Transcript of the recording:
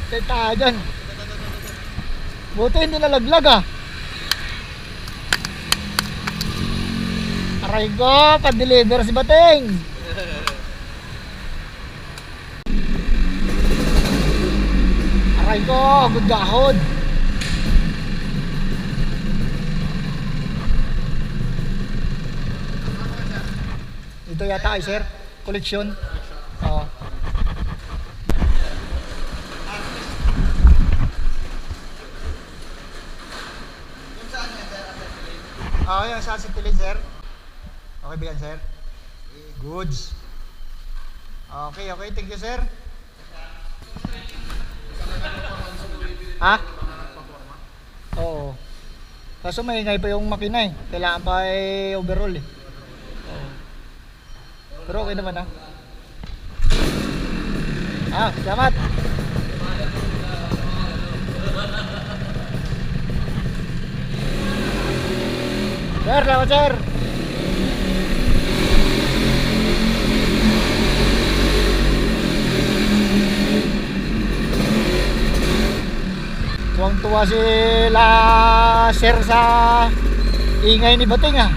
Tay tayo dyan. Buti hindi nalaglag ah. Aray ko, pa-deliver si Bating. Aray ko, good gahod. Ito yata ay sir, koleksyon. Oo. Oo, yung sa City sir. Okay ba yan, sir? Goods. Okay, okay. Thank you, sir. Ha? Oo. Kaso maingay pa yung makina eh. Kailangan pa overall eh. Oo. Pero okay naman ha. Salamat. Sir, salamat sir. Tuwang-tuwa sila sir sa ingay ni Bating ah.